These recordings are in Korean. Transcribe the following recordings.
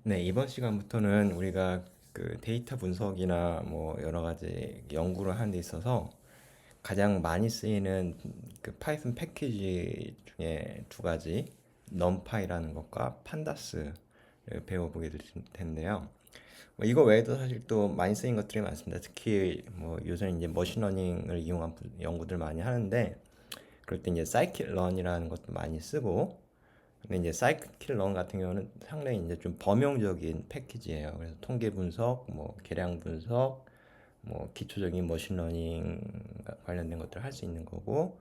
네, 이번 시간부터는 우리가 그 데이터 분석이나 뭐 여러 가지 연구를 하는 데 있어서 가장 많이 쓰이는 그 파이썬 패키지 중에 두 가지, 넘파이라는 것과 판다스를 배워보게 될 텐데요. 뭐 이거 외에도 사실 또 많이 쓰인 것들이 많습니다. 특히 뭐 요새는 이제 머신러닝을 이용한 연구들 많이 하는데 그럴 때 이제 사이킷런이라는 것도 많이 쓰고 근데 이제 사이클론 같은 경우는 상당히 이제 좀 범용적인 패키지예요. 그래서 통계 분석, 뭐 계량 분석, 뭐 기초적인 머신러닝 관련된 것들을 할 수 있는 거고,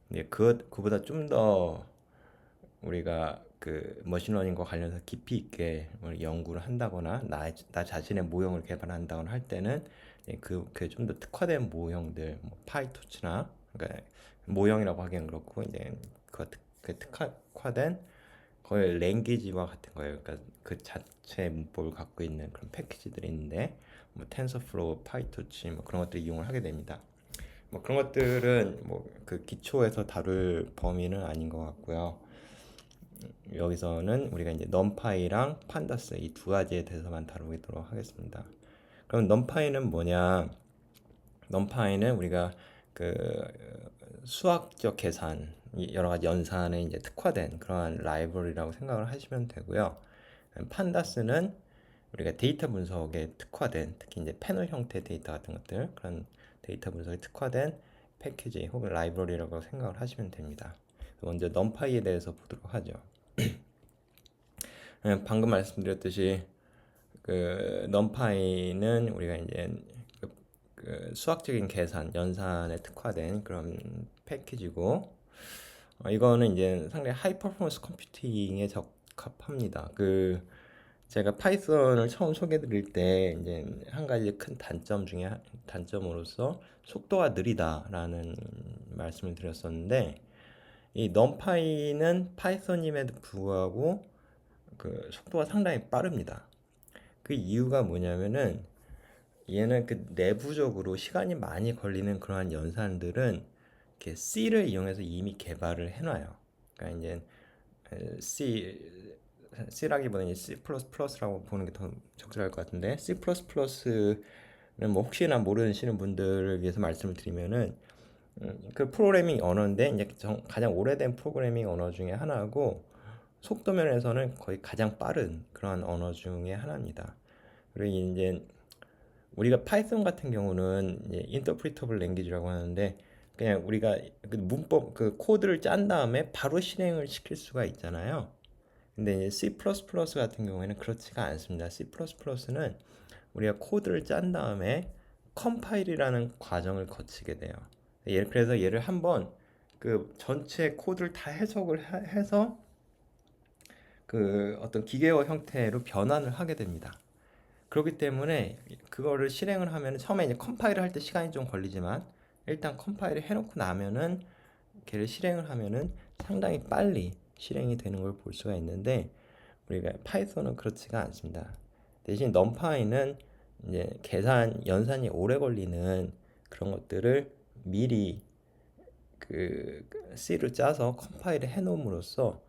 이제 그보다 좀 더 우리가 그 머신러닝과 관련해서 깊이 있게 연구를 한다거나 나 자신의 모형을 개발한다거나 할 때는 그게 좀 더 특화된 모형들, 뭐 파이토치나 그러니까 모형이라고 하기엔 그렇고 이제 그 특화된 거의 랭귀지와 같은 거예요. 그러니까 그 자체 문법을 갖고 있는 그런 패키지들이 있는데 뭐 텐서플로우, 파이토치 뭐 그런 것들 이용을 하게 됩니다. 뭐 그런 것들은 뭐 그 기초에서 다룰 범위는 아닌 것 같고요. 여기서는 우리가 이제 넘파이랑 판다스 이 두 가지에 대해서만 다루도록 하겠습니다. 그럼 넘파이는 뭐냐? 넘파이는 우리가 그 수학적 계산 여러 가지 연산에 이제 특화된 그러한 라이브러리라고 생각을 하시면 되고요. 판다스는 우리가 데이터 분석에 특화된 특히 이제 패널 형태 데이터 같은 것들 그런 데이터 분석에 특화된 패키지 혹은 라이브러리라고 생각을 하시면 됩니다. 먼저 넘파이에 대해서 보도록 하죠. 방금 말씀드렸듯이 그 넘파이는 우리가 이제 그 수학적인 계산, 연산에 특화된 그런 패키지고 이거는 이제 상당히 하이 퍼포먼스 컴퓨팅에 적합합니다. 그 제가 파이썬을 처음 소개해 드릴 때 이제 한 가지 큰 단점 중에 단점으로서 속도가 느리다라는 말씀을 드렸었는데 이 넘파이는 파이썬임에도 불구하고 그 속도가 상당히 빠릅니다. 그 이유가 뭐냐면은 얘는 그 내부적으로 시간이 많이 걸리는 그러한 연산들은 이렇게 C를 이용해서 이미 개발을 해놔요. 그러니까 이제 C라기보다는 C++라고 보는 게 더 적절할 것 같은데 C++는 뭐 혹시나 모르시는 분들을 위해서 말씀을 드리면은 그 프로그래밍 언어인데 이제 가장 오래된 프로그래밍 언어 중에 하나고 속도 면에서는 거의 가장 빠른 그런 언어 중에 하나입니다. 그리고 이제 우리가 파이썬 같은 경우는 이제 인터프리터블 랭귀지라고 하는데 그냥 우리가 그 문법 그 코드를 짠 다음에 바로 실행을 시킬 수가 있잖아요. 근데 이제 C++ 같은 경우에는 그렇지가 않습니다. C++는 우리가 코드를 짠 다음에 컴파일이라는 과정을 거치게 돼요. 그래서 얘를 한번 그 전체 코드를 다 해석을 해서 그 어떤 기계어 형태로 변환을 하게 됩니다. 그렇기 때문에 그거를 실행을 하면 처음에 이제 컴파일을 할 때 시간이 좀 걸리지만 일단 컴파일을 해놓고 나면은 걔를 실행을 하면은 상당히 빨리 실행이 되는 걸 볼 수가 있는데 우리가 파이썬은 그렇지가 않습니다. 대신 넘파이는 이제 계산 연산이 오래 걸리는 그런 것들을 미리 그 C로 짜서 컴파일을 해놓음으로써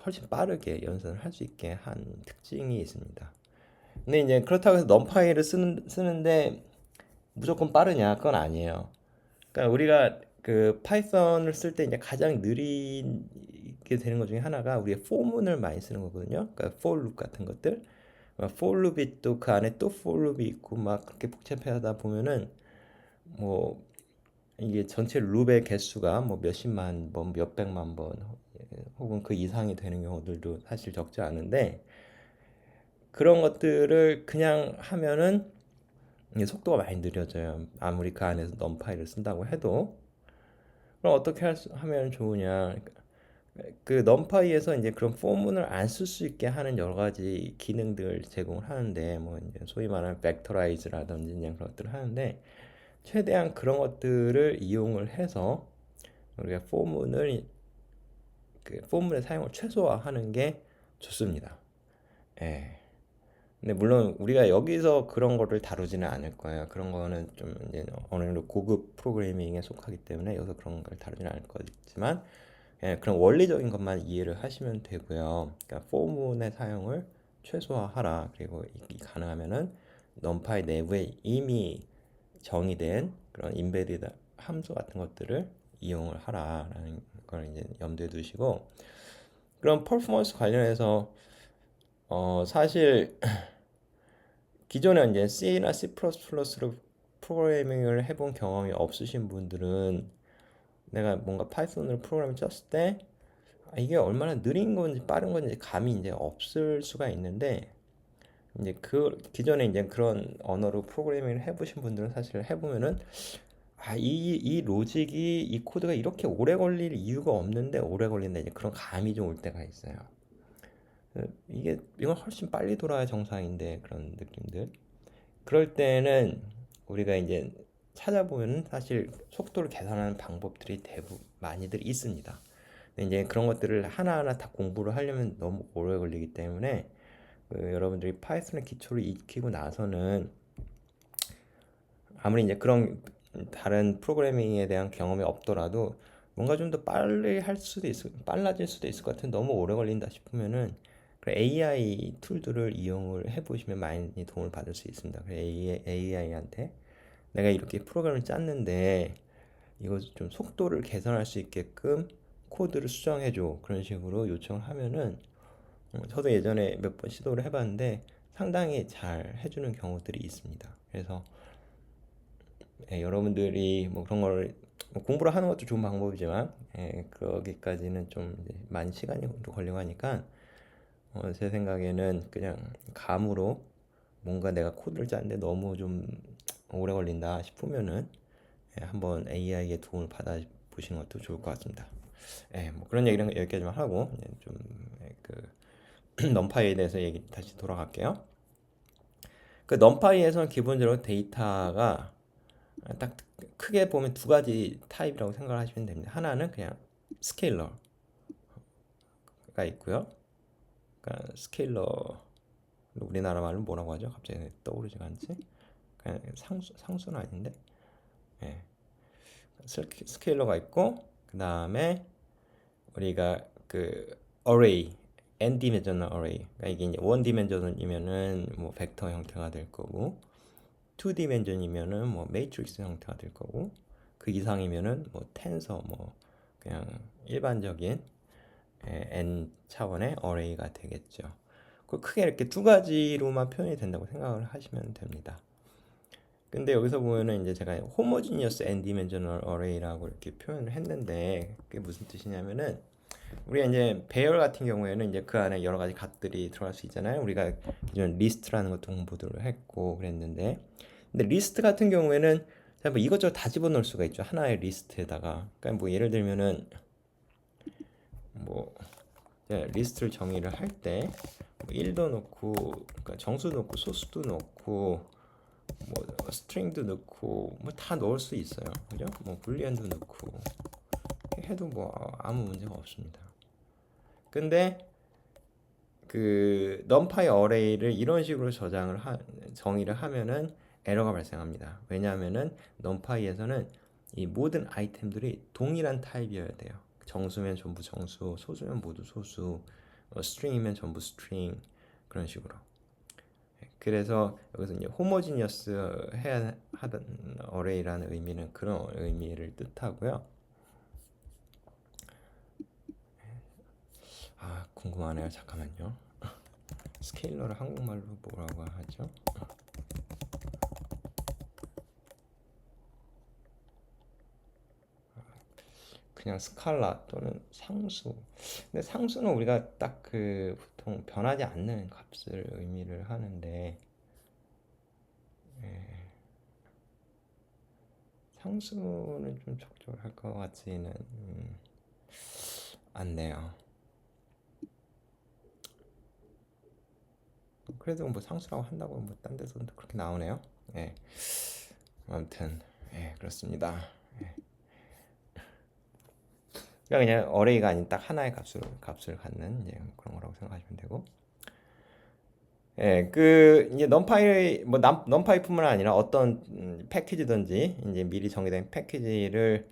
훨씬 빠르게 연산을 할 수 있게 한 특징이 있습니다. 근데 이제 그렇다고 해서 넘파이를 쓰는데 무조건 빠르냐? 그건 아니에요. 그러니까 우리가 그 파이썬을 쓸 때 이제 가장 느리게 되는 것 중에 하나가 우리의 포문을 많이 쓰는 거거든요. 그러니까 for loop 같은 것들. for loop이 또 그 안에 또 for loop이 있고 막 그렇게 복잡하다 보면은 뭐 이게 전체 룹의 개수가 뭐 몇십만 번, 몇백만 번 혹은 그 이상이 되는 경우들도 사실 적지 않은데 그런 것들을 그냥 하면은 이게 속도가 많이 느려져요. 아무리 그 안에서 넘파이를 쓴다고 해도. 그럼 어떻게 하면 좋으냐? 그 넘파이에서 이제 그런 포문을 안 쓸 수 있게 하는 여러 가지 기능들 제공을 하는데 뭐 이제 소위 말하는 벡터라이즈라든지 그런 것들을 하는데 최대한 그런 것들을 이용을 해서 우리가 그 포문의 사용을 최소화하는 게 좋습니다. 예. 근데 물론 우리가 여기서 그런 거를 다루지는 않을 거예요. 그런 거는 좀 이제 어느 정도 고급 프로그래밍에 속하기 때문에 여기서 그런 걸 다루지는 않을 거지만 그런 원리적인 것만 이해를 하시면 되고요. 그러니까 포문의 사용을 최소화하라. 그리고 가능하면은 numpy 내부에 이미 정의된 그런 인베디드 함수 같은 것들을 이용을 하라라는 걸 이제 염두에 두시고, 그럼 퍼포먼스 관련해서 사실 기존에 이제 C나 C++로 프로그래밍을 해본 경험이 없으신 분들은 내가 뭔가 파이썬으로 프로그램을 쳤을 때 이게 얼마나 느린 건지 빠른 건지 감이 이제 없을 수가 있는데, 이제 그 기존에 이제 그런 언어로 프로그래밍을 해보신 분들은 사실 해보면은 이 로직이 이 코드가 이렇게 오래 걸릴 이유가 없는데 오래 걸린다, 이제 그런 감이 좀 올 때가 있어요. 이건 훨씬 빨리 돌아야 정상인데 그런 느낌들. 그럴 때는 우리가 이제 찾아보면은 사실 속도를 개선하는 방법들이 대부분 많이들 있습니다. 근데 이제 그런 것들을 하나하나 다 공부를 하려면 너무 오래 걸리기 때문에 여러분들이 파이썬의 기초를 익히고 나서는 아무리 이제 그런 다른 프로그래밍에 대한 경험이 없더라도 뭔가 좀 더 빨라질 수도 있을 것 같은, 너무 오래 걸린다 싶으면은 그 AI 툴들을 이용을 해보시면 많이 도움을 받을 수 있습니다. AI한테 내가 이렇게 프로그램을 짰는데 이거 좀 속도를 개선할 수 있게끔 코드를 수정해줘, 그런 식으로 요청을 하면은 저도 예전에 몇 번 시도를 해봤는데 상당히 잘 해주는 경우들이 있습니다. 그래서 여러분들이 뭐 그런 걸 공부를 하는 것도 좋은 방법이지만 그러기까지는 좀 이제 많이 시간이 걸리고 하니까 제 생각에는 그냥 감으로 뭔가 내가 코드를 짜는데 너무 좀 오래 걸린다 싶으면은 한번 AI의 도움을 받아 보시는 것도 좋을 것 같습니다. 뭐 그런 얘기는 여기까지만 하고 좀그 넘파이에 대해서 얘기 다시 돌아갈게요. 그 넘파이에서는 기본적으로 데이터가 딱 크게 보면 두 가지 타입이라고 생각을 하시면 됩니다. 하나는 그냥 스케일러가 있고요. 그러니까 스케일러, 우리나라 말로 뭐라고 하죠? 갑자기 떠오르지가 않지? 그냥 상수는 아닌데, 예. 스케일러가 있고, 그 다음에 우리가 그 array, n dimensional array, 그러니까 이게 이제 원 디멘전이면은 뭐 벡터 형태가 될 거고, 2 디멘전이면은 뭐 매트릭스 형태가 될 거고, 그 이상이면은 뭐 텐서, 뭐 그냥 일반적인 n 차원의 어레이가 되겠죠. 크게 이렇게 두 가지로만 표현이 된다고 생각을 하시면 됩니다. 근데 여기서 보면은 이제 제가 homogeneous n dimensional array라고 이렇게 표현을 했는데 그게 무슨 뜻이냐면은, 우리가 이제 배열 같은 경우에는 이제 그 안에 여러 가지 값들이 들어갈 수 있잖아요. 우리가 기존 리스트라는 것도 공부를 했고 그랬는데, 근데 리스트 같은 경우에는 뭐 이것저것 다 집어넣을 수가 있죠. 하나의 리스트에다가. 그러니까 뭐 예를 들면은 뭐 리스트를 정의를 할 때 뭐 1도 넣고, 그러니까 정수 넣고 소수도 넣고 뭐 스트링도 넣고 뭐 다 넣을 수 있어요. 그죠? 뭐 불리언도 넣고 해도 뭐 아무 문제가 없습니다. 근데 그 numpy 어레이를 이런 식으로 정의를 하면은 에러가 발생합니다. 왜냐하면은 numpy에서는 이 모든 아이템들이 동일한 타입이어야 돼요. 정수면 전부 정수, 소수면 모두 소수, 스트링이면 전부 스트링, 그런 식으로. 그래서 여기서 이제 호모지니어스 해야 하던 어레이라는 의미는 그런 의미를 뜻하고요. 궁금하네요. 잠깐만요. 스케일러를 한국말로 뭐라고 하죠? 그냥 스칼라 또는 상수. 근데 상수는 우리가 딱 그 보통 변하지 않는 값을 의미를 하는데, 상수는 좀 적절할 것 같지는 않네요. 그래도 뭐 상수라고 한다고 뭐 딴 데서도 그렇게 나오네요. 아무튼 그렇습니다. 그러니까 그냥 어레이가 아닌 딱 하나의 값을 갖는 그런 거라고 생각하시면 되고, 그 이제 넘파이뿐만 아니라 어떤 패키지든지 이제 미리 정의된 패키지를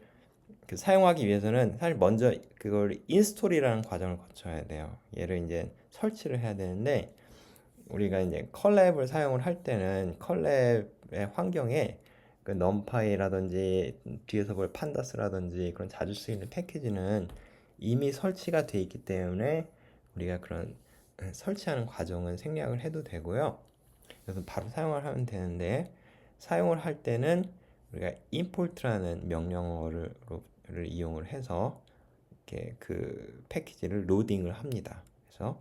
그 사용하기 위해서는 사실 먼저 그걸 인스톨이라는 과정을 거쳐야 돼요. 얘를 이제 설치를 해야 되는데, 우리가 이제 컬랩을 사용을 할 때는 컬랩의 환경에 그 넘파이라든지 뒤에서 볼 판다스라든지 그런 자주 쓰이는 패키지는 이미 설치가 돼 있기 때문에 우리가 그런 설치하는 과정은 생략을 해도 되고요. 그래서 바로 사용을 하면 되는데 사용을 할 때는 우리가 import라는 명령어를 이용을 해서 이렇게 그 패키지를 로딩을 합니다. 그래서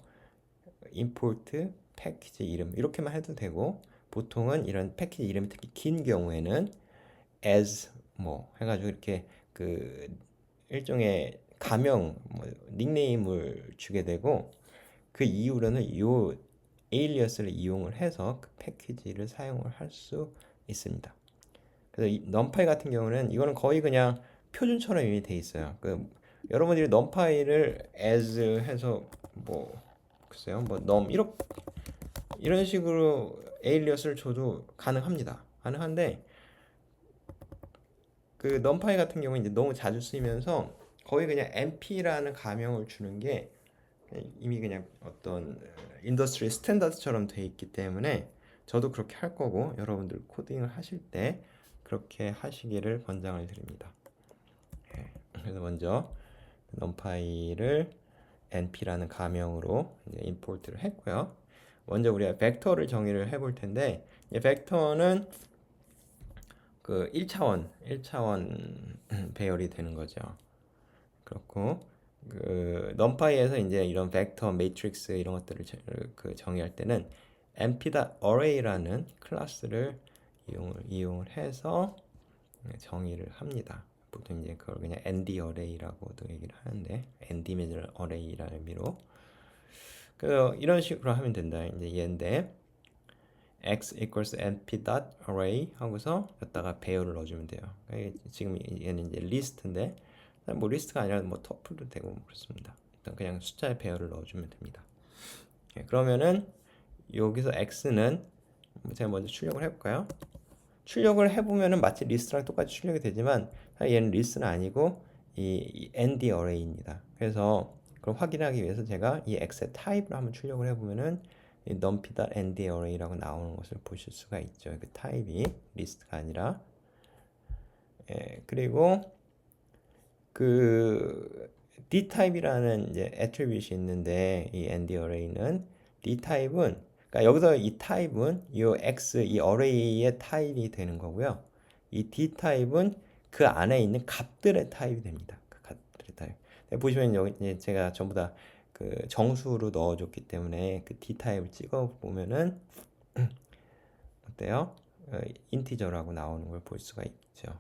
import 패키지 이름 이렇게만 해도 되고 보통은 이런 패키지 이름이 특히 긴 경우에는 as 뭐 해가지고 이렇게 그 일종의 가명 뭐 닉네임을 주게 되고 그 이후로는 요 에일리어스를 이용을 해서 그 패키지를 사용을 할 수 있습니다. 그래서 이 넘파이 같은 경우는 이거는 거의 그냥 표준처럼 이미 돼 있어요. 그 여러분들이 넘파이를 as 해서 뭐 글쎄요 뭐 넘 이런 식으로 에일리어스를 줘도 가능합니다. 가능한데 그 넘파이 같은 경우는 이제 너무 자주 쓰이면서 거의 그냥 MP라는 가명을 주는 게 이미 그냥 어떤 인더스트리 스탠다드처럼 돼 있기 때문에 저도 그렇게 할 거고 여러분들 코딩을 하실 때 그렇게 하시기를 권장을 드립니다. 그래서 먼저 numpy를 np라는 가명으로 이제 임포트를 했고요. 먼저 우리가 벡터를 정의를 해볼 텐데 벡터는 그 1차원 배열이 되는 거죠. 그렇고 그 numpy에서 이제 이런 벡터, 매트릭스 이런 것들을 그 정의할 때는 np.array라는 클래스를 이용을 해서 정의를 합니다. 보통 이제 그걸 그냥 ND array라고도 얘기를 하는데 ND dimensional array라는 의미로 그 이런 식으로 하면 된다. 이제 얘인데 x equals np.array 하고서 여기다가 배열을 넣어주면 돼요. 지금 얘는 이제 리스트인데 뭐 리스트가 아니라 뭐 터플도 되고 뭐 그렇습니다. 일단 그냥 숫자의 배열을 넣어주면 됩니다. 그러면은 여기서 x는 제가 먼저 출력을 해볼까요? 출력을 해보면은 마치 리스트랑 똑같이 출력이 되지만 얘는 리스트는 아니고 이 ND array입니다. 그래서 그걸 확인하기 위해서 제가 이 x의 타입을 한번 출력을 해보면은 이 numpy.nd array라고 나오는 것을 보실 수가 있죠. 그 타입이 리스트가 아니라 그리고 그 d 타입이라는 이제 attribute이 있는데 이 ND array는 d 타입은 그러니까 여기서 이 타입은 이 x 이 array의 타입이 되는 거고요. 이 d 타입은 그 안에 있는 값들의 타입이 됩니다. 그 값들의 타입. 보시면 여기 이제 제가 전부 다 그 정수로 넣어줬기 때문에 그 d 타입을 찍어 보면은 어때요? 인티저라고 나오는 걸 볼 수가 있죠.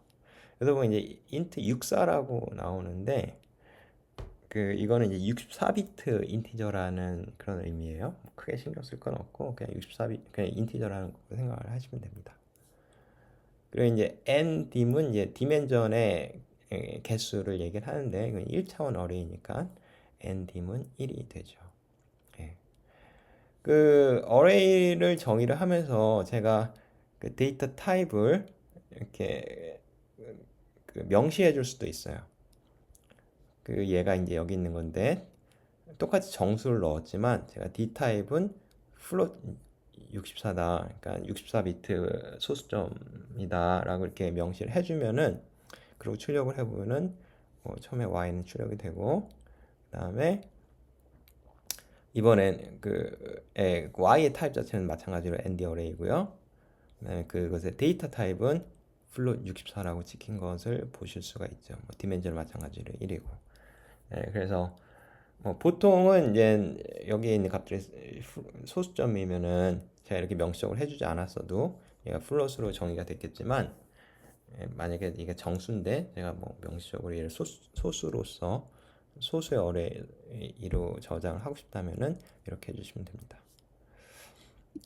그래서 보면 이제 int 64라고 나오는데 그 이거는 이제 64비트 인티저라는 그런 의미예요. 뭐 크게 신경 쓸 건 없고 그냥 64비트 그냥 인티저라는 거 생각을 하시면 됩니다. 그리고 이제 ndim은 이제 디멘전의 개수를 얘기를 하는데 이건 1차원 어레이니까 ndim은 1이 되죠. 예. 그 어레이를 정의를 하면서 제가 그 데이터 타입을 이렇게 그 명시해 줄 수도 있어요. 그 얘가 이제 여기 있는 건데 똑같이 정수를 넣었지만 제가 D 타입은 플롯 64다. 그러니까 64비트 소수점이다 라고 이렇게 명시를 해주면은 그리고 출력을 해보면은 처음에 y는 출력이 되고 그 다음에 이번엔 y의 타입 자체는 마찬가지로 ND array고요. 그다음에 그것의 데이터 타입은 플롯 64라고 찍힌 것을 보실 수가 있죠. 뭐 디멘전은 마찬가지로 1이고. 그래서 보통은 이제 여기에 있는 값들이 소수점이면은 제가 이렇게 명시적으로 해주지 않았어도 얘가 플롯으로 정의가 됐겠지만 만약에 이게 정수인데 제가 뭐 명시적으로 얘를 소수로서 소수의 어레이로 저장을 하고 싶다면은 이렇게 해주시면 됩니다.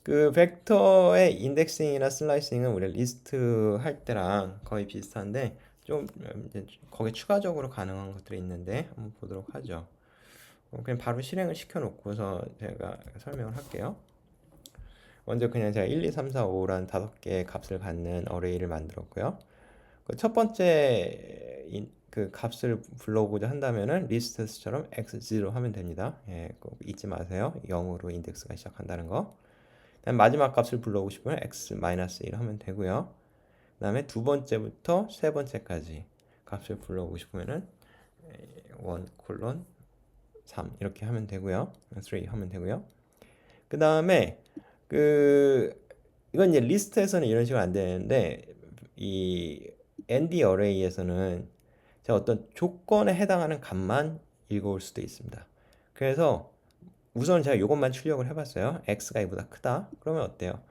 그 벡터의 인덱싱이나 슬라이싱은 우리 리스트 할 때랑 거의 비슷한데 좀 이제 거기에 추가적으로 가능한 것들이 있는데 한번 보도록 하죠. 그냥 바로 실행을 시켜 놓고서 제가 설명을 할게요. 먼저 그냥 제가 1, 2, 3, 4, 5라는 5개의 값을 갖는 어레이를 만들었고요. 그 첫 번째 그 값을 불러오고자 한다면은 리스트처럼 x0 하면 됩니다. 꼭 잊지 마세요. 0으로 인덱스가 시작한다는 거. 그다음 마지막 값을 불러오고 싶으면 x-1 하면 되고요. 그다음에 두 번째부터 세 번째까지 값을 불러오고 싶으면은 1 콜론 3 이렇게 하면 되고요. 3 하면 되고요. 그다음에 그 이건 이제 리스트에서는 이런 식으로 안 되는데 이 ND 어레이에서는 제가 어떤 조건에 해당하는 값만 읽어올 수도 있습니다. 그래서 우선 제가 이것만 출력을 해봤어요. x가 이보다 크다. 그러면 어때요?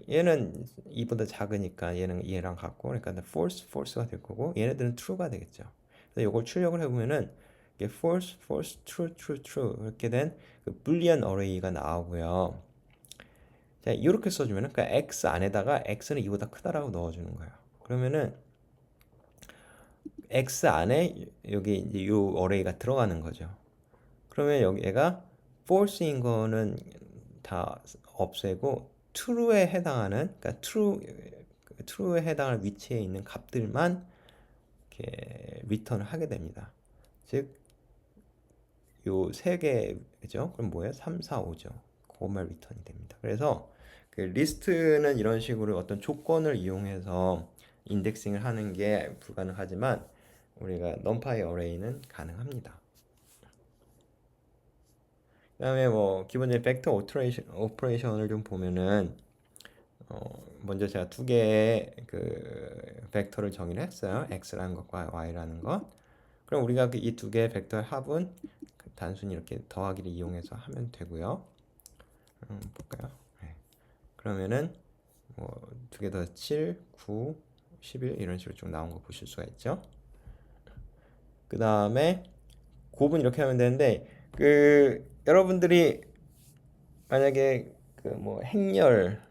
얘는 이보다 작으니까 얘는 얘랑 같고, 그러니까 false가 될 거고, 얘네들은 true가 되겠죠. 그래서 이걸 출력을 해보면은 이게 false, false, true, true, true 이렇게 된 그 불리언 어레이가 나오고요. 자, 이렇게 써주면은 그러니까 x 안에다가 x는 이보다 크다라고 넣어주는 거예요. 그러면은 x 안에 여기 이제 요 어레이가 들어가는 거죠. 그러면 여기가 false인 거는 다 없애고 true에 해당하는 그러니까 true에 해당하는 위치에 있는 값들만 이렇게 리턴을 하게 됩니다. 즉 요 세 개죠. 그럼 뭐예요? 3, 4, 5죠. 그것만 리턴이 됩니다. 그래서 그 리스트는 이런 식으로 어떤 조건을 이용해서 인덱싱을 하는 게 불가능하지만 우리가 numpy 어레이는 가능합니다. 그다음에 뭐 기본적인 벡터 오퍼레이션을 좀 보면은 먼저 제가 두 개의 그 벡터를 정의를 했어요. x라는 것과 y라는 것. 그럼 우리가 이 두 개의 벡터의 합은 단순히 이렇게 더하기를 이용해서 하면 되고요. 볼까요? 네. 그러면은 뭐 두 개 더 7, 9, 11 이런 식으로 쭉 나온 거 보실 수가 있죠. 그 다음에 곱은 이렇게 하면 되는데 그 여러분들이 만약에 그 뭐 행렬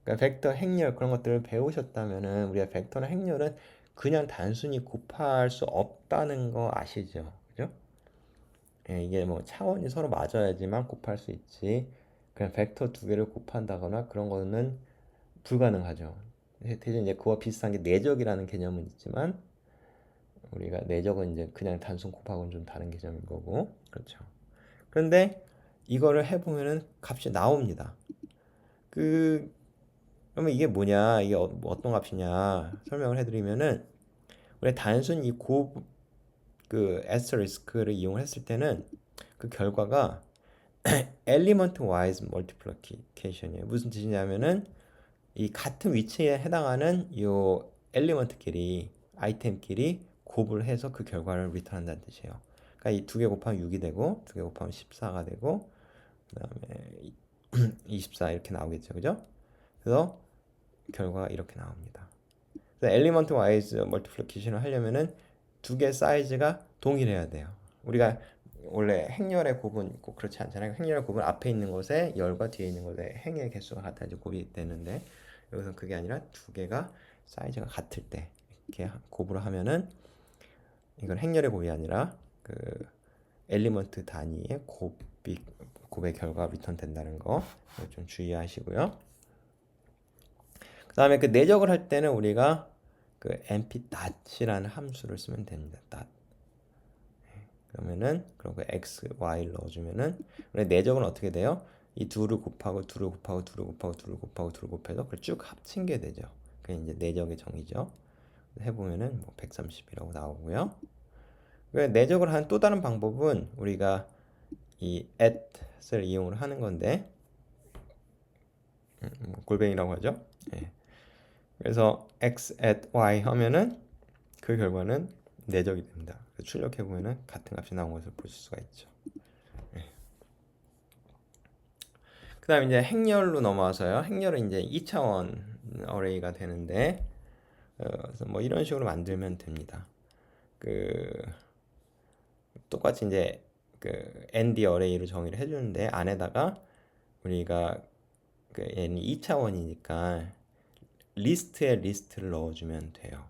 그러니까 벡터 행렬 그런 것들을 배우셨다면은 우리가 벡터나 행렬은 그냥 단순히 곱할 수 없다는 거 아시죠? 그죠? 예, 이게 뭐 차원이 서로 맞아야지만 곱할 수 있지. 그냥 벡터 두 개를 곱한다거나 그런 거는 불가능하죠. 대신 이제 그와 비슷한 게 내적이라는 개념은 있지만 우리가 내적은 이제 그냥 단순 곱하고는 좀 다른 개념인 거고 그렇죠. 그런데 이거를 해보면은 값이 나옵니다. 그 그러면 이게 뭐냐, 이게 뭐 어떤 값이냐 설명을 해드리면은 우리 단순히 그 asterisk를 이용을 했을 때는 그 결과가 element wise multiplication이에요. 무슨 뜻이냐면은 이 같은 위치에 해당하는 이 엘리먼트끼리 아이템끼리 곱을 해서 그 결과를 리턴한다는 뜻이에요. 그러니까 이 두 개 곱하면 6이 되고 두 개 곱하면 14가 되고 그다음에 24 이렇게 나오겠죠, 그죠? 그래서 결과가 이렇게 나옵니다. 그래서 엘리먼트 와이즈 멀티플리케이션을 하려면은 두 개 사이즈가 동일해야 돼요. 우리가 원래 행렬의 곱은 꼭 그렇지 않잖아요. 행렬의 곱은 앞에 있는 것에 열과 뒤에 있는 것에 행의 개수가 같아야지 곱이 되는데 여기서 그게 아니라 두 개가 사이즈가 같을 때 이렇게 곱으로 하면은 이건 행렬의 곱이 아니라 그 엘리먼트 단위의 곱의 결과가 리턴 된다는 거 좀 주의하시고요. 그 다음에 그 내적을 할 때는 우리가 그 np.이라는 함수를 쓰면 됩니다. 그러면은 그리고 x, y를 넣어주면은 내적은 어떻게 돼요? 이 둘을 곱하고 둘을 곱하고 둘을 곱하고 둘을 곱하고 둘을 곱해서 그걸 쭉 합친 게 되죠. 그게 이제 내적의 정의죠. 해보면은 뭐 130이라고 나오고요. 내적을 하는 또 다른 방법은 우리가 이 at을 이용을 하는 건데 골뱅이라고 하죠. 예. 그래서 x at y 하면은 그 결과는 내적이 됩니다. 출력해 보면은 같은 값이 나온 것을 보실 수가 있죠. 예. 그다음 이제 행렬로 넘어와서요. 행렬은 이제 2차원 어레이가 되는데 그래서 뭐 이런 식으로 만들면 됩니다. 그 똑같이 이제 그 ND 어레이를 정의를 해주는데 안에다가 우리가 그 얘는 2차원이니까 리스트에 리스트를 넣어주면 돼요.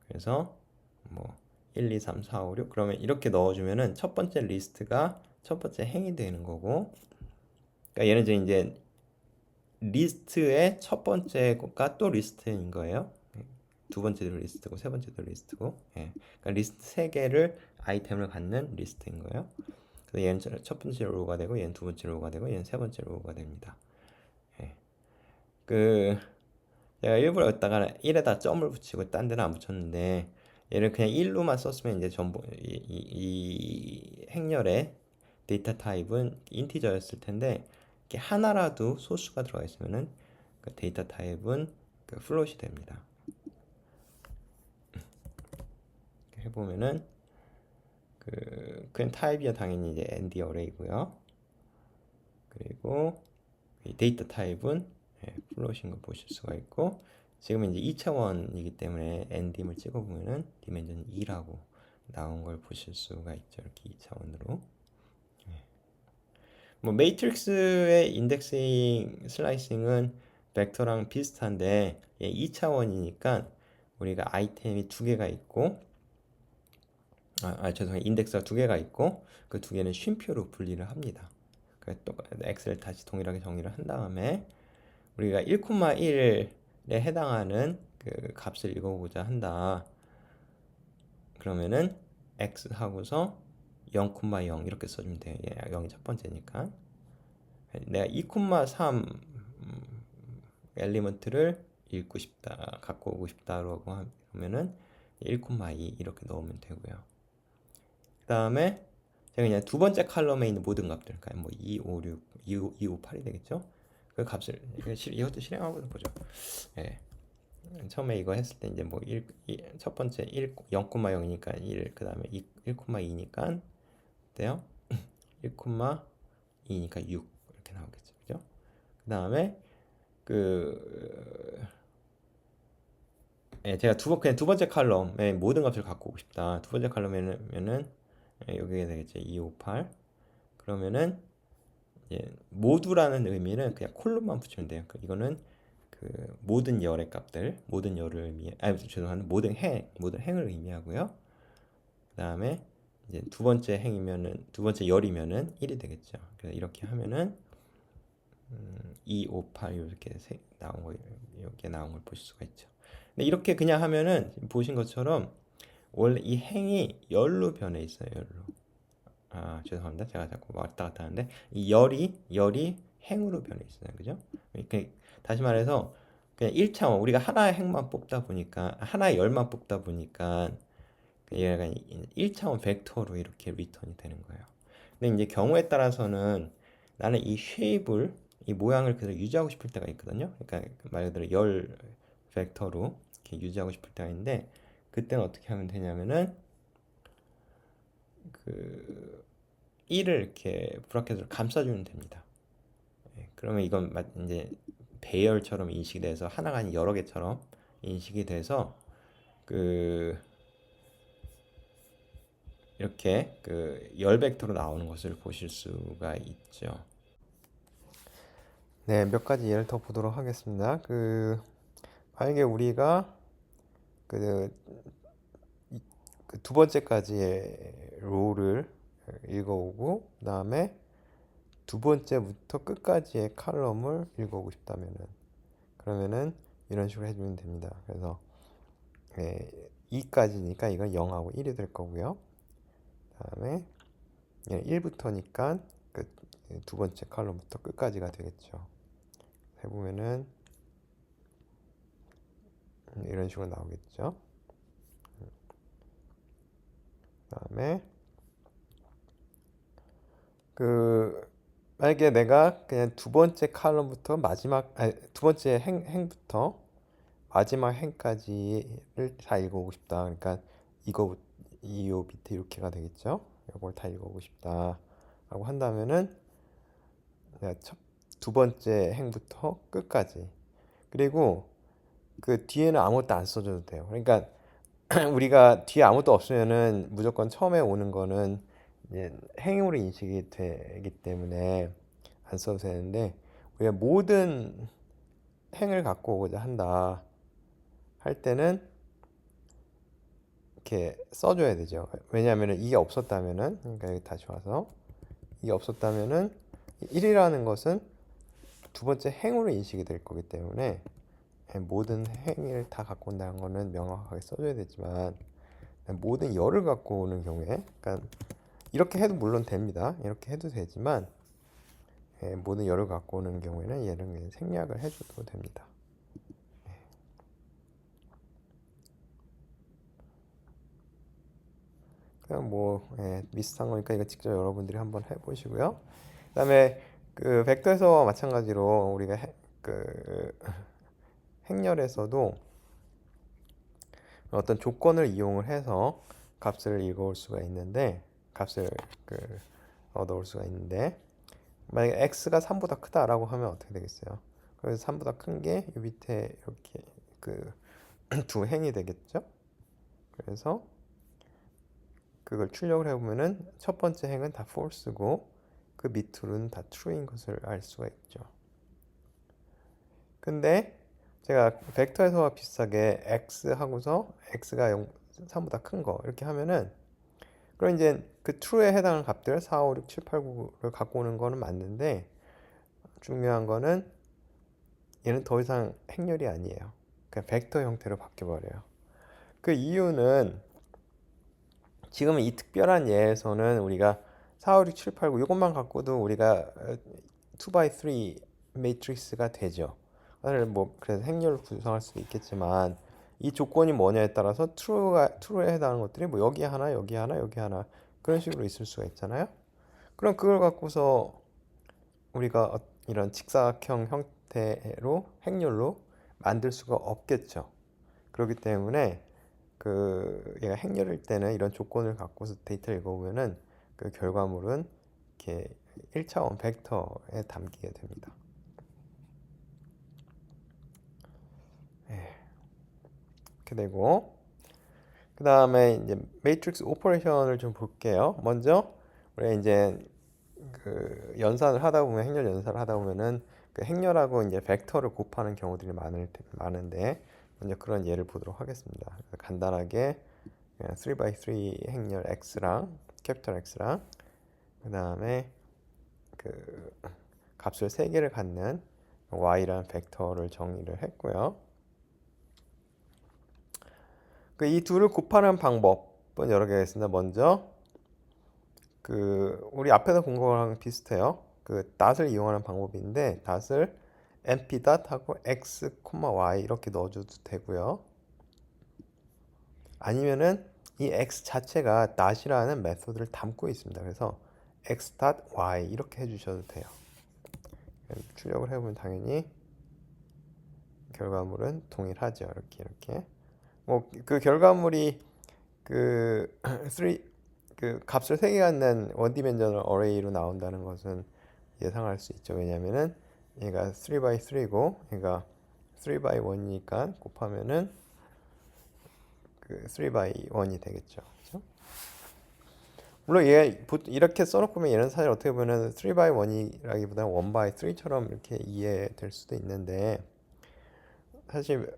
그래서 뭐 1, 2, 3, 4, 5, 6 그러면 이렇게 넣어주면은 첫 번째 리스트가 첫 번째 행이 되는 거고 그러니까 얘는 이제 리스트의 첫 번째가 또 리스트인 거예요. 두 번째도 리스트고 세 번째도 리스트고 예. 그러니까 리스트 세 개를 아이템을 갖는 리스트인 거예요. 그래서 얘는 첫 번째 로우가 되고 얘는 두 번째 로우가 되고 얘는 세 번째 로우가 됩니다. 그 제가 일부러 여기다가 1에다 점을 붙이고 딴 데는 안 붙였는데 얘를 그냥 1로만 썼으면 이제 전부 이 행렬의 데이터 타입은 인티저였을 텐데 이렇게 하나라도 소수가 들어가 있으면은 그 데이터 타입은 그 플롯이 됩니다. 이렇게 해보면은 그냥 타입이야 당연히 이제 ND 어레이고요. 그리고 이 데이터 타입은 플롯인 거 보실 수가 있고 지금은 이제 2차원이기 때문에 ND임을 찍어보면은 디멘전 2라고 나온 걸 보실 수가 있죠. 이렇게 2차원으로. 뭐 매트릭스의 인덱싱 슬라이싱은 벡터랑 비슷한데 얘 2차원이니까 우리가 아이템이 두 개가 있고 죄송해요. 인덱스가 두 개가 있고 그 두 개는 쉼표로 분리를 합니다. 그래서 또 x를 다시 동일하게 정의를 한 다음에 우리가 1,1에 해당하는 그 값을 읽어보자 한다. 그러면은 x 하고서 0,0 이렇게 써주면 돼요. 예, 0이 첫 번째니까. 내가 2,3 엘리먼트를 읽고 싶다, 갖고 오고 싶다라고 하면은 1,2 이렇게 넣으면 되고요. 그 다음에 제가 그냥 두 번째 칼럼에 있는 모든 값들, 그러니까 뭐 2, 5, 6, 2, 5, 8이 되겠죠? 그 값을 이것도 실행하고 보죠. 예. 처음에 이거 했을 때 이제 뭐 첫 번째 0,0이니까 1, 그 다음에 1,2니까 돼요. 1,2니까 6 이렇게 나오겠죠, 그죠? 그 다음에 제가 그냥 두 번째 칼럼에 모든 값을 갖고 오고 싶다. 두 번째 칼럼에는 여기에 되겠죠, 2, 5, 8. 그러면은 모두라는 의미는 그냥 콜론만 붙이면 돼요. 이거는 그 모든 열의 값들, 모든 열을 죄송합니다. 모든 행을 의미하고요. 그다음에 이제 두 번째 열이면은 1이 되겠죠. 그래서 이렇게 하면은 2, 5, 8 이렇게 나온 걸 보실 수가 있죠. 근데 이렇게 그냥 하면은 보신 것처럼 원래 이 행이 열로 변해 있어요. 열로. 죄송합니다. 제가 자꾸 왔다 갔다 하는데 이 열이 행으로 변해 있어요. 그죠? 다시 말해서 그냥 1차원 우리가 하나의 행만 뽑다 보니까 하나의 열만 뽑다 보니까 얘가 1차원 벡터로 이렇게 리턴이 되는 거예요. 근데 이제 경우에 따라서는 나는 이 쉐입을 이 모양을 그대로 유지하고 싶을 때가 있거든요. 그러니까 말 그대로 열 벡터로 이렇게 유지하고 싶을 때가 있는데 그때는 어떻게 하면 되냐면은 그 1을 이렇게 브라켓으로 감싸주면 됩니다. 그러면 이건 이제 배열처럼 인식이 돼서 하나가 아닌 여러 개처럼 인식이 돼서 이렇게 열 벡터로 나오는 것을 보실 수가 있죠. 네, 몇 가지 예를 더 보도록 하겠습니다. 만약에 우리가 두 번째까지의 로우를 읽어오고 그다음에 두 번째부터 끝까지의 칼럼을 읽어오고 그러면은 이런 식으로 해주면 됩니다. 그래서 2까지니까 이건 0하고 1이 될 거고요. 그다음에 1부터니까 두 번째 칼럼부터 끝까지가 되겠죠. 해보면은 이런 식으로 나오겠죠. 그다음에 만약에 내가 그냥 두 번째 칼럼부터 두 번째 행부터 마지막 행까지를 다 읽어보고 싶다. 그러니까 이 밑에 이렇게가 되겠죠. 이걸 다 읽어보고 싶다. 라고 한다면은 두 번째 행부터 끝까지. 그리고 그 뒤에는 아무것도 안 써줘도 돼요. 그러니까 우리가 뒤에 아무것도 없으면은 무조건 처음에 오는 거는 이제 행으로 인식이 되기 때문에 안 써도 되는데 우리가 모든 행을 갖고 오고자 한다 할 때는 이렇게 써줘야 되죠. 왜냐하면 이게 없었다면은 그러니까 여기 다시 와서 이게 없었다면은 1이라는 것은 두 번째 행으로 인식이 될 거기 때문에 모든 행을 다 갖고 온다는 거는 명확하게 써줘야 되지만 모든 열을 갖고 오는 경우에 그러니까 이렇게 해도 물론 됩니다. 이렇게 해도 되지만 모든 열을 갖고 오는 경우에는 얘는 그냥 생략을 해줘도 됩니다. 그냥 뭐 비슷한 거니까 이거 직접 여러분들이 한번 해보시고요. 그다음에 그 벡터에서 마찬가지로 우리가 그 행렬에서도 어떤 조건을 이용을 해서 값을 읽어올 수가 있는데 값을 그 얻어올 수가 있는데 만약에 x가 3보다 크다라고 하면 어떻게 되겠어요? 그래서 3보다 큰 게 이 밑에 이렇게 그 두 행이 되겠죠? 그래서 그걸 출력을 해보면은 첫 번째 행은 다 false고 그 밑줄은 다 true인 것을 알 수가 있죠. 근데 제가 벡터에서와 비슷하게 x 하고서 x가 3보다 큰 거 이렇게 하면은 그럼 이제 그 true에 해당하는 값들 4, 5, 6, 7, 8, 9를 갖고 오는 거는 맞는데 중요한 거는 얘는 더 이상 행렬이 아니에요. 그냥 벡터 형태로 바뀌어버려요. 그 이유는 지금 이 특별한 예에서는 우리가 4, 5, 6, 7, 8, 9 이것만 갖고도 우리가 2x3 매트릭스가 되죠. 뭐 그래서 행렬을 구성할 수도 있겠지만 이 조건이 뭐냐에 따라서 true에 해당하는 것들이 뭐 여기 하나, 여기 하나, 여기 하나 그런 식으로 있을 수가 있잖아요. 그럼 그걸 갖고서 우리가 이런 직사각형 형태로 행렬로 만들 수가 없겠죠. 그렇기 때문에 그 얘가 행렬일 때는 이런 조건을 갖고서 데이터를 읽어보면은 그 결과물은 이렇게 1차원 벡터에 담기게 됩니다. 이렇게 되고 그 다음에 이제 매트릭스 오퍼레이션을 좀 볼게요. 먼저 우리 이제 그 연산을 하다 보면 행렬 연산을 하다 보면은 그 행렬하고 이제 벡터를 곱하는 경우들이 많은데 먼저 그런 예를 보도록 하겠습니다. 간단하게 3x3 행렬 x랑 캐피털 x랑 그 다음에 그 값을 3개를 갖는 y라는 벡터를 정의를 했고요. 그 이 둘을 곱하는 방법은 여러 개가 있습니다. 먼저 그 우리 앞에서 본 거랑 비슷해요. 그 닷을 이용하는 방법인데 닷을 np 닷하고 x, y 이렇게 넣어줘도 되고요. 아니면은 이 x 자체가 닷이라는 메소드를 담고 있습니다. 그래서 x 닷 y 이렇게 해주셔도 돼요. 출력을 해보면 당연히 결과물은 동일하죠. 이렇게. 뭐 그 결과물이 그 3, 그 값을 3개 갖는 원디멘셔널 어레이로 나온다는 것은 예상할 수 있죠. 왜냐면은 얘가 3x3고 얘가 3x1이니까 곱하면은 그 3x1이 되겠죠. 그렇죠? 물론 얘 이렇게 써놓고 보면 얘는 사실 어떻게 보면 3x1이라기보다는 1x3처럼 이렇게 이해될 수도 있는데 사실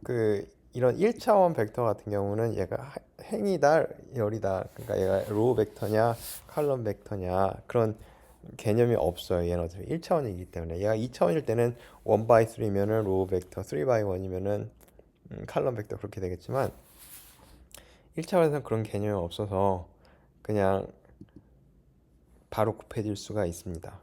그 이런 1차원 벡터 같은 경우는 얘가 행이다, 열이다. 그러니까 얘가 로우 벡터냐, 칼럼 벡터냐 그런 개념이 없어요. 얘는 어차피 1차원이기 때문에 얘가 2차원일 때는 1x3면은 로우 벡터, 3x1이면은 칼럼 벡터 그렇게 되겠지만 1차원에서는 그런 개념이 없어서 그냥 바로 곱해질 수가 있습니다.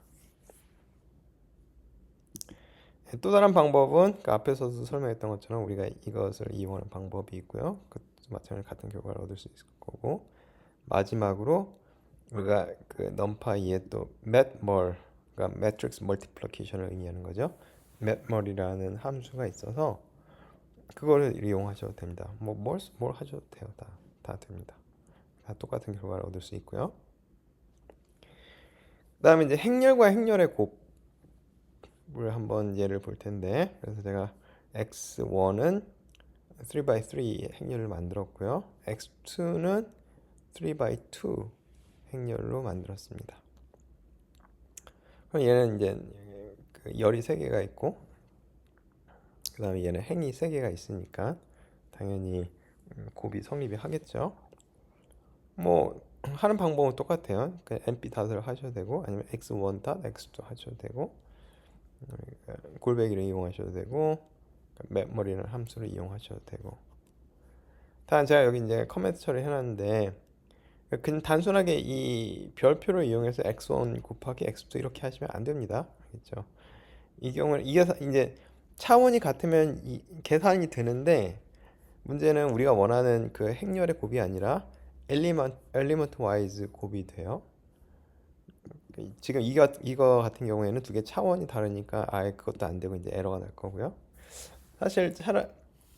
또 다른 방법은 그 앞에서도 설명했던 것처럼 우리가 이것을 이용하는 방법이 있고요. 그 마찬가지로 같은 결과를 얻을 수 있을 거고 마지막으로 우리가 그 numPy에 또 matmul, 그러니까 matrix multiplication을 의미하는 거죠. matmul이라는 함수가 있어서 그거를 이용하셔도 됩니다. 뭘 하셔도 돼요. 다 됩니다. 다 똑같은 결과를 얻을 수 있고요. 그다음에 이제 행렬과 행렬의 곱을 한번 예를 볼 텐데 그래서 제가 x1은 3x3 행렬을 만들었고요. x2는 3x2 행렬로 만들었습니다. 그럼 얘는 이제 그 열이 3개가 있고 그 다음에 얘는 행이 3개가 있으니까 당연히 곱이 성립이 하겠죠. 뭐 하는 방법은 똑같아요. 그 np 닷을 하셔도 되고 아니면 x1 닷, x2 하셔도 되고 골뱅이를 이용하셔도 되고 맵머리라는 함수를 이용하셔도 되고 다 제가 여기 이제 커멘트 처리를 해놨는데 그냥 단순하게 이 별표를 이용해서 x1 곱하기 x2 이렇게 하시면 안 됩니다. 알겠죠? 이 경우는 이게 이제 차원이 같으면 계산이 되는데 문제는 우리가 원하는 그 행렬의 곱이 아니라 엘리먼트 와이즈 곱이 돼요. 지금 이거 같은 경우에는 두 개 차원이 다르니까 아예 그것도 안 되고 이제 에러가 날 거고요. 사실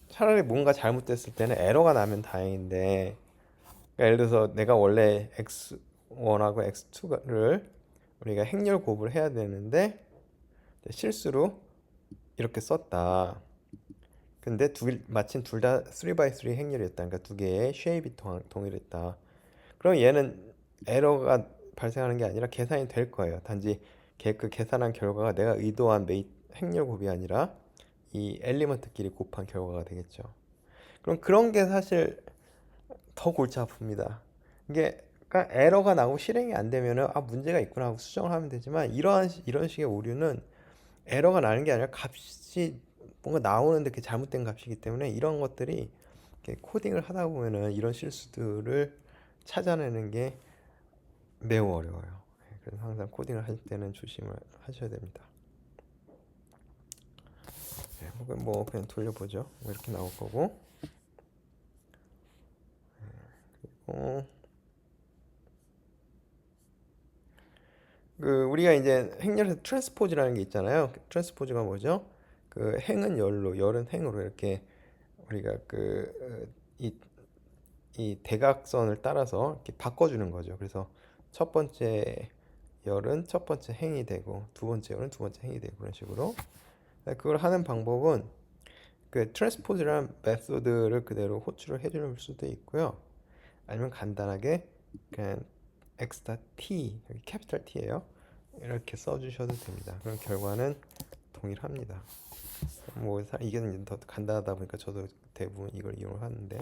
차라리 뭔가 잘못됐을 때는 에러가 나면 다행인데, 그러니까 예를 들어서 내가 원래 x1하고 x2를 우리가 행렬 곱을 해야 되는데 실수로 이렇게 썼다. 근데 마침 둘 다 3x3 행렬이었다. 그러니까 두 개의 쉐입이 동일했다. 그럼 얘는 에러가 발생하는 게 아니라 계산이 될 거예요. 단지 그 계산한 결과가 내가 의도한 행렬 곱이 아니라 이 엘리먼트끼리 곱한 결과가 되겠죠. 그럼 그런 게 사실 더 골치 아픕니다. 이게 그러니까 에러가 나고 실행이 안 되면은 문제가 있구나 하고 수정을 하면 되지만 이런 식의 오류는 에러가 나는 게 아니라 값이 뭔가 나오는데 그게 잘못된 값이기 때문에 이런 것들이 이렇게 코딩을 하다 보면은 이런 실수들을 찾아내는 게 매우 어려워요. 그래서 항상 코딩을 할 때는 조심을 하셔야 됩니다. 뭐 그냥 돌려보죠. 뭐 이렇게 나올 거고. 어, 우리가 이제 행렬에서 트랜스포즈라는 게 있잖아요. 트랜스포즈가 뭐죠? 그 행은 열로, 열은 행으로 이렇게 우리가 이 대각선을 따라서 이렇게 바꿔주는 거죠. 그래서 첫 번째 열은 첫 번째 행이 되고 두 번째 열은 두 번째 행이 되고 그런 식으로. 그걸 하는 방법은 그 트랜스포즈라는 메소드를 그대로 호출을 해주는 수도 있고요. 아니면 간단하게 그냥 엑스타 t 여기 캐피탈 T예요. 이렇게 써주셔도 됩니다. 그럼 결과는 동일합니다. 뭐 이게 이제 더 간단하다 보니까 저도 대부분 이걸 이용을 하는데.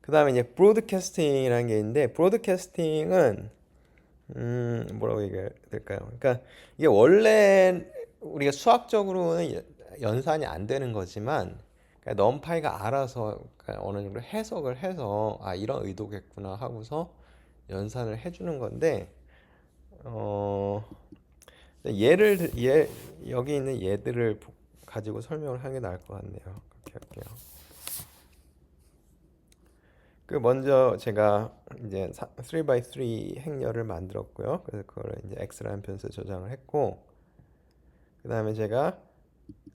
그 다음에 이제 브로드캐스팅이라는 게 있는데 브로드캐스팅은 뭐라고 얘기해야 될까요? 그러니까 이게 원래 우리가 수학적으로는 연산이 안 되는 거지만 그러니까 넘파이가 알아서 그러니까 어느 정도 해석을 해서 이런 의도겠구나 하고서 연산을 해주는 건데 여기 있는 얘들을 가지고 설명을 하는 게 나을 것 같네요. 그렇게 할게요. 먼저 제가 이제 3x3 행렬을 만들었고요. 그래서 그거를 이제 x라는 변수에 저장을 했고, 그 다음에 제가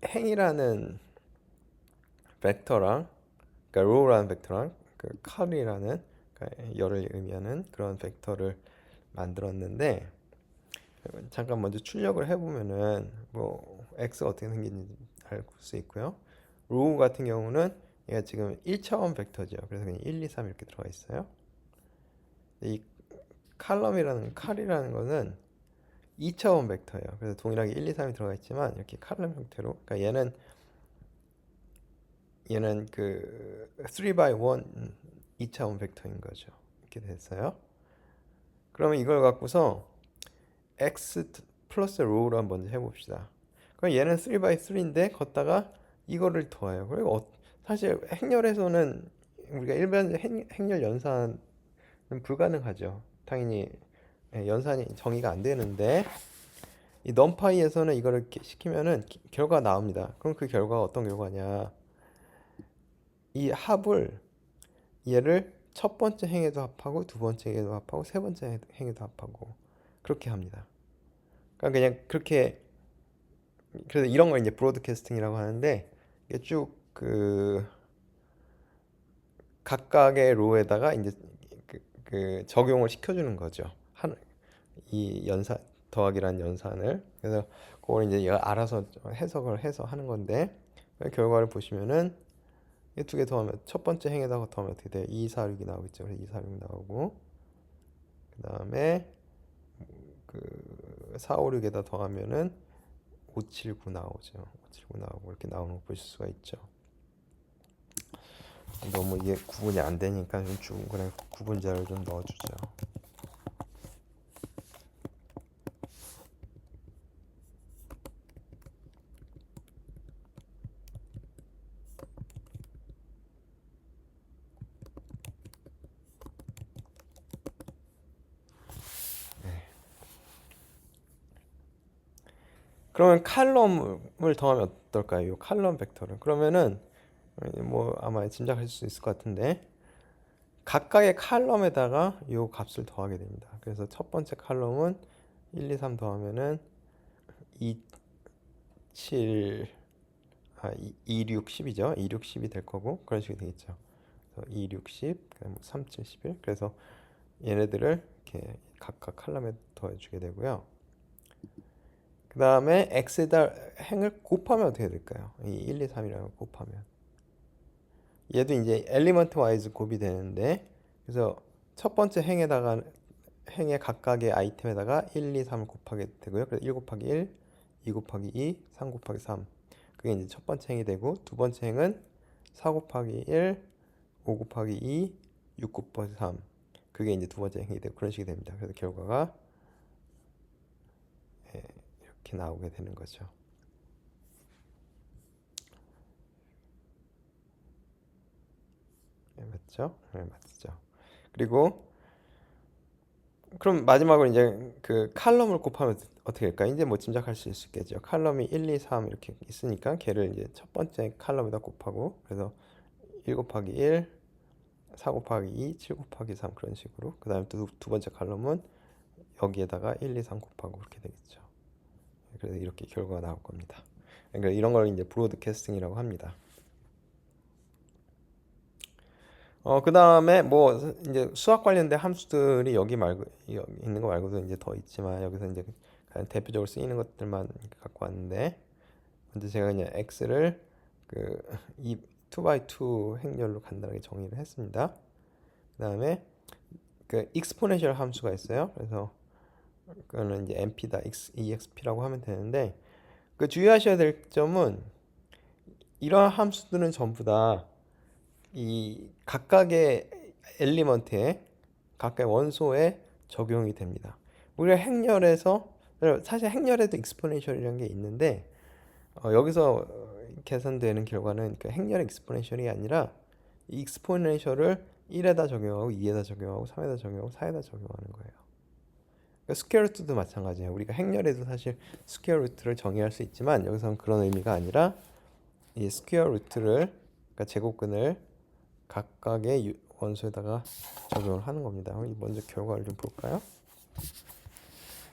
행이라는 벡터랑, 그러니까 row라는 벡터랑 그 col이라는 그러니까 열을 의미하는 그런 벡터를 만들었는데, 잠깐 먼저 출력을 해보면은 뭐 x가 어떻게 생긴지 알 수 있고요. row 같은 경우는 얘가 지금 1차원 벡터죠. 그래서 그냥 1, 2, 3 이렇게 들어가 있어요. 이 칼이라는 거는 2차원 벡터예요. 그래서 동일하게 1, 2, 3이 들어가 있지만 이렇게 칼럼 형태로. 그러니까 얘는 그 3x1 2차원 벡터인 거죠. 이렇게 됐어요. 그러면 이걸 갖고서 x 플러스 로우로 한번 해봅시다. 그럼 얘는 3x3인데 걷다가 이거를 더해요. 그리고 사실 행렬에서는 우리가 일반 행렬 연산은 불가능하죠. 당연히 연산이 정의가 안 되는데 이 넘파이에서는 이거를 시키면은 결과가 나옵니다. 그럼 그 결과가 어떤 결과냐? 이 합을 얘를 첫 번째 행에도 합하고 두 번째 행에도 합하고 세 번째 행에도 합하고 그렇게 합니다. 그러니까 그냥 그렇게 그래서 이런 걸 이제 브로드캐스팅이라고 하는데 이게 쭉 각각의 로에다가 이제 그 적용을 시켜주는 거죠. 이 연산 더하기란 연산을 그래서 그걸 이제 얘가 알아서 해석을 해서 하는 건데 결과를 보시면은 이 두 개 더하면 첫 번째 행에다가 더하면 어떻게 돼요? 2, 4, 6이 나오겠죠. 그래서 2, 4, 6 나오고 그 다음에 그 4, 5, 6에다 더하면은 5, 7, 9 나오죠. 5, 7, 9 나오고 이렇게 나오는 거 보실 수가 있죠. 너무 이게 구분이 안 되니까 좀 중간에 구분자를 좀 넣어주죠. 그러면 칼럼을 더하면 어떨까요? 이 칼럼 벡터를. 그러면은 뭐 아마 짐작할 수 있을 것 같은데 각각의 칼럼에다가 이 값을 더하게 됩니다. 그래서 첫 번째 칼럼은 1, 2, 3 더하면은 2, 7, 2, 6, 10이죠. 2, 6, 10이 될 거고 그런 식이 되겠죠. 그래서 2, 6, 10, 3, 7, 11. 그래서 얘네들을 이렇게 각각 칼럼에 더해주게 되고요. 그 다음에 x에다 행을 곱하면 어떻게 될까요? 이 1, 2, 3이라고 곱하면 얘도 이제 엘리먼트 와이즈 곱이 되는데 그래서 첫 번째 행의 각각의 아이템에다가 1, 2, 3을 곱하게 되고요. 그래서 1 곱하기 1, 2 곱하기 2, 3 곱하기 3. 그게 이제 첫 번째 행이 되고 두 번째 행은 4 곱하기 1, 5 곱하기 2, 6 곱하기 3. 그게 이제 두 번째 행이 되고 그런 식이 됩니다. 그래서 결과가 이렇게 나오게 되는 거죠. 네, 맞죠? 네, 맞죠. 그리고 그럼 마지막으로 이제 그 칼럼을 곱하면 어떻게 될까? 이제 뭐 짐작할 수 있겠죠. 칼럼이 1, 2, 3 이렇게 있으니까 걔를 이제 첫 번째 칼럼에다 곱하고 그래서 1 곱하기 1, 4 곱하기 2, 7 곱하기 3 그런 식으로 그 다음에 두 번째 칼럼은 여기에다가 1, 2, 3 곱하고 그렇게 되겠죠. 그래서 이렇게 결과가 나올 겁니다. 그러니까 이런 걸 이제 브로드캐스팅이라고 합니다. 그 다음에 뭐 이제 수학 관련된 함수들이 여기 말고 여기 있는 거 말고도 이제 더 있지만 여기서 이제 가장 대표적으로 쓰이는 것들만 갖고 왔는데 먼저 제가 그냥 x를 그 2x2 행렬로 간단하게 정의를 했습니다. 그 다음에 그 익스포넨셜 함수가 있어요. 그래서 그거는 이제 np다 exp라고 하면 되는데 그 주의하셔야 될 점은 이러한 함수들은 전부 다 이 각각의 엘리먼트에 각각의 원소에 적용이 됩니다. 우리가 행렬에서 사실 행렬에도 익스포넨셜이라는 게 있는데 여기서 계산되는 결과는 그 행렬의 익스포넨셜이 아니라 이 익스포넨셜을 1에다 적용하고 2에다 적용하고 3에다 적용하고 4에다 적용하는 거예요. 그러니까 스퀘어 루트도 마찬가지예요. 우리가 행렬에도 사실 스퀘어 루트를 정의할 수 있지만 여기서는 그런 의미가 아니라 이 스퀘어 루트를 그러니까 제곱근을 각각의 원소에다가 적용을 하는 겁니다. 먼저 결과를 좀 볼까요?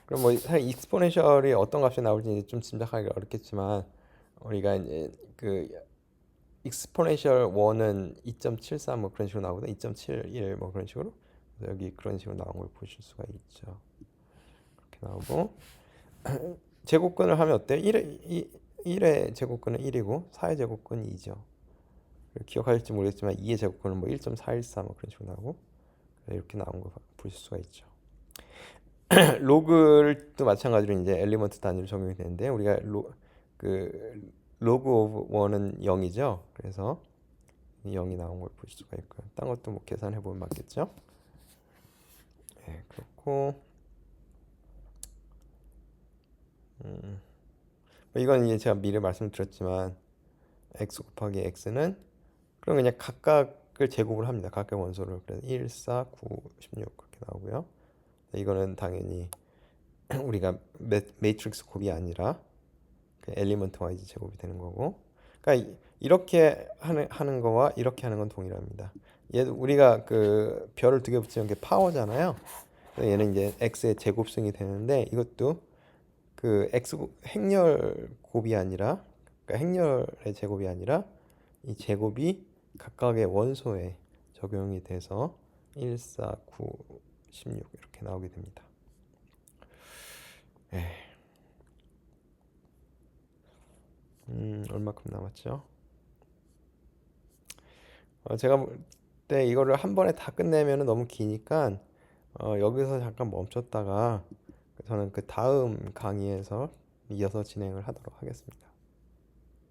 그럼 뭐 사실 익스포넨셜이 어떤 값이 나올지 좀 짐작하기 어렵겠지만 우리가 이제 그 익스포넨셜 1은 2.73 뭐 그런 식으로 나오거든. 2.71 뭐 그런 식으로. 그래서 여기 그런 식으로 나온 걸 보실 수가 있죠. 이렇게 나오고 제곱근을 하면 어때? 1의 제곱근은 1이고 4의 제곱근은 2죠. 기억하실지 모르겠지만 2의 제곱근은 뭐 1.414 뭐 그런 식으로 나오고 이렇게 나온 거 보실 수가 있죠. 로그도 마찬가지로 이제 엘리먼트 단위로 적용이 되는데 우리가 로그 오브 1은 0이죠. 그래서 0이 나온 걸 볼 수가 있고요. 딴 것도 뭐 계산해 보면 맞겠죠. 네, 그렇고 이건 이제 제가 미리 말씀드렸지만 x 곱하기 x는 그럼 그냥 각각을 제곱을 합니다. 각각 원소를. 그래서 1, 4, 9, 16 그렇게 나오고요. 이거는 당연히 우리가 매트릭스 곱이 아니라 그 엘리먼트 와이즈 제곱이 되는 거고. 그러니까 이렇게 하는 거와 이렇게 하는 건 동일합니다. 얘도 우리가 그 별을 두 개 붙이는 게 파워잖아요. 얘는 이제 x의 제곱승이 되는데 이것도 그 x 행렬 곱이 아니라 그러니까 행렬의 제곱이 아니라 이 제곱이 각각의 원소에 적용이 돼서 1, 4, 9, 16 이렇게 나오게 됩니다. 얼마큼 남았죠? 제가 볼 때 이거를 한 번에 다 끝내면 너무 기니까 여기서 잠깐 멈췄다가 저는 그 다음 강의에서 이어서 진행을 하도록 하겠습니다.